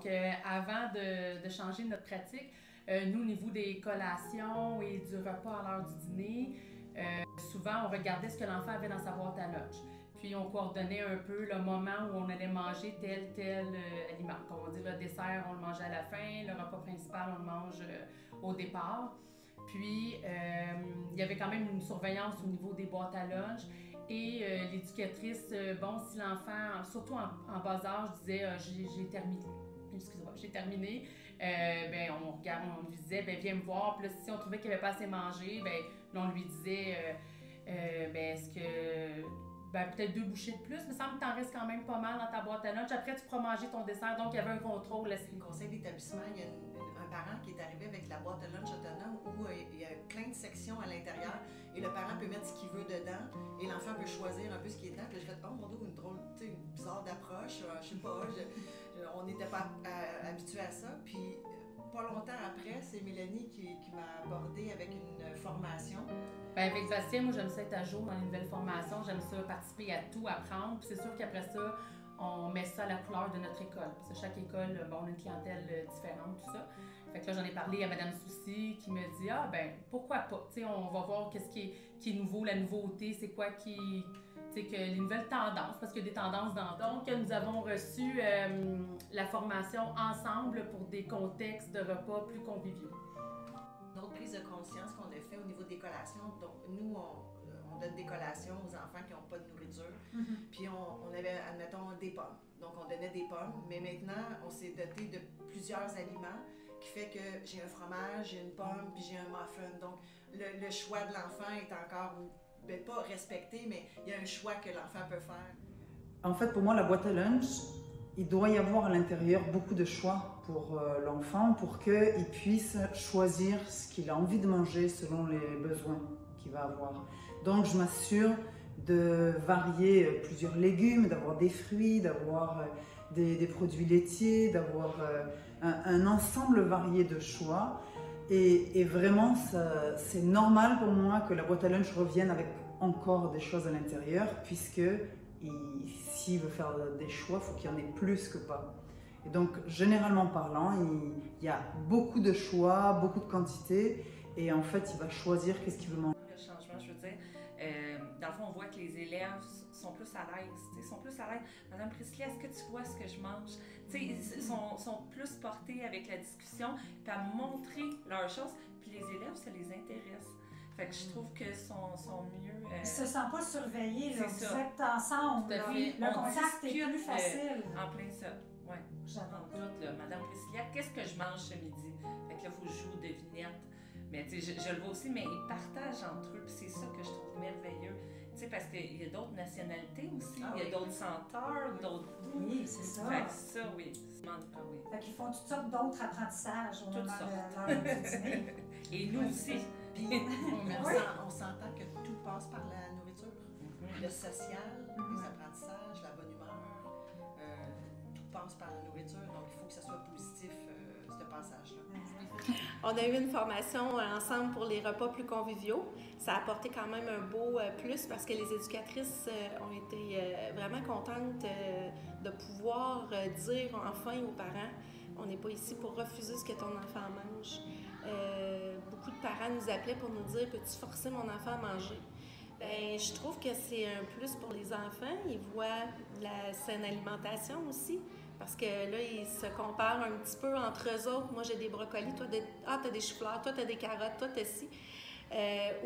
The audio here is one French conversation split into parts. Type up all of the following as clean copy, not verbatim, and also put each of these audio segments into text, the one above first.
Donc, avant de changer notre pratique, nous, au niveau des collations et du repas à l'heure du dîner, souvent, on regardait ce que l'enfant avait dans sa boîte à lunch. Puis, on coordonnait un peu le moment où on allait manger tel aliment. Comme on dit, le dessert, on le mangeait à la fin, le repas principal, on le mange au départ. Puis, il y avait quand même une surveillance au niveau des boîtes à lunch. Et l'éducatrice, bon, si l'enfant, surtout en bas âge, disait j'ai terminé. Excusez-moi, j'ai terminé. Ben, on lui disait, ben, viens me voir. Puis là, si on trouvait qu'il n'avait pas assez mangé, ben, là, on lui disait, ben, est-ce que. Ben, peut-être 2 bouchées de plus, mais ça me semble que t'en restes quand même pas mal dans ta boîte à lunch. Après, tu pourras manger ton dessert. Donc, il y avait un contrôle. Le conseil d'établissement, il y a un parent qui est arrivé avec la boîte à lunch autonome où il y a plein de sections à l'intérieur et le parent peut mettre ce qu'il veut dedans et l'enfant peut choisir un peu ce qui est dedans. Puis j'ai fait, oh mon Dieu, une bizarre d'approche, je sais pas, on n'était pas habitué à ça. Puis pas longtemps après, c'est Mélanie qui m'a abordé avec une formation. Bien, avec Bastien, moi, j'aime ça être à jour dans les nouvelles formations. J'aime ça participer à tout, apprendre. Puis c'est sûr qu'après ça, on met ça à la couleur de notre école. Parce que chaque école, bon, on a une clientèle différente, tout ça. Fait que là, j'en ai parlé à Madame Soucy qui me dit, ah, ben, pourquoi pas? Tu sais, on va voir qu'est-ce qui est nouveau, la nouveauté, c'est quoi qui. Tu sais, que les nouvelles tendances, parce qu'il y a des tendances dans. Donc, nous avons reçu la formation ensemble pour des contextes de repas plus conviviaux. Une autre prise de conscience qu'on a fait au niveau des collations, donc nous, on donne des collations aux enfants qui n'ont pas de nourriture. Puis on avait, admettons, des pommes. Donc on donnait des pommes, mais maintenant, on s'est doté de plusieurs aliments qui fait que j'ai un fromage, j'ai une pomme, puis j'ai un muffin. Donc le choix de l'enfant est encore, ben, pas respecté, mais il y a un choix que l'enfant peut faire. En fait, pour moi, la boîte à lunch, il doit y avoir à l'intérieur beaucoup de choix pour l'enfant pour qu'il puisse choisir ce qu'il a envie de manger selon les besoins qu'il va avoir. Donc, je m'assure de varier plusieurs légumes, d'avoir des fruits, d'avoir des produits laitiers, d'avoir un ensemble varié de choix. Et vraiment, c'est normal pour moi que la boîte à lunch revienne avec encore des choses à l'intérieur, puisque s'il veut faire des choix, il faut qu'il y en ait plus que pas. Et donc, généralement parlant, il y a beaucoup de choix, beaucoup de quantité, et en fait, il va choisir qu'est-ce qu'il veut manger. Le changement, je veux dire, dans le fond, on voit que les élèves sont plus à l'aise, sont plus à l'aise. Madame Priscilla, est-ce que tu vois ce que je mange? Ils sont plus portés avec la discussion, puis à montrer leurs choses, puis les élèves, ça les intéresse. Fait que je trouve que sont mieux. Ils ne se sentent pas surveillés, là. Vous ça. êtes ensemble. Là. Le contact est plus facile. En plein ça. Oui. J'adore. Madame Priscilla, qu'est-ce que je mange ce midi? Fait que là, il faut que je joue devinette. Mais tu sais, je le vois aussi, mais ils partagent entre eux, puis c'est ça que je trouve merveilleux. Tu sais, parce qu'il y a d'autres nationalités aussi, il y a d'autres senteurs, d'autres goûts. Oui, c'est ça. Fait que ça, oui. Ah oui. Fait qu'ils font toutes sortes d'autres apprentissages au moment de l'heure du dîner. Et nous aussi. Puis, on s'entend que tout passe par la nourriture. Le social, les apprentissages, la bonne humeur, tout passe par la nourriture. Donc, il faut que ça soit positif, ce passage-là. On a eu une formation ensemble pour les repas plus conviviaux. Ça a apporté quand même un beau plus parce que les éducatrices ont été vraiment contentes de pouvoir dire enfin aux parents, on n'est pas ici pour refuser ce que ton enfant mange. Beaucoup de parents nous appelaient pour nous dire, peux-tu forcer mon enfant à manger? Bien, je trouve que c'est un plus pour les enfants. Ils voient la saine alimentation aussi. Parce que là, ils se comparent un petit peu entre eux autres. Moi, j'ai des brocolis, toi, t'as des choux-fleurs, toi, t'as des carottes, toi, t'as ci.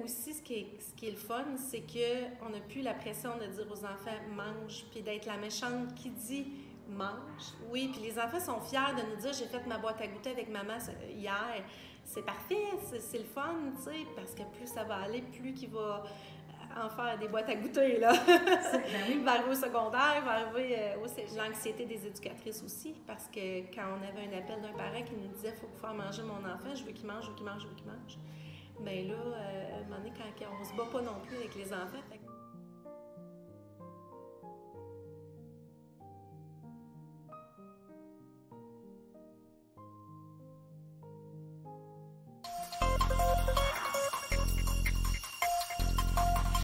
Aussi, ce qui est le fun, c'est qu'on n'a plus la pression de dire aux enfants « mange », puis d'être la méchante qui dit « mange ». Oui, puis les enfants sont fiers de nous dire « j'ai fait ma boîte à goûter avec maman hier ». C'est parfait, c'est le fun, tu sais, parce que plus ça va aller, plus qu'il va en faire des boîtes à goûter, là. Il va arriver au secondaire, il va arriver l'anxiété des éducatrices aussi, parce que quand on avait un appel d'un parent qui nous disait « faut faire manger mon enfant, je veux qu'il mange, je veux qu'il mange, je veux qu'il mange », bien là, à un moment donné, quand on se bat pas non plus avec les enfants,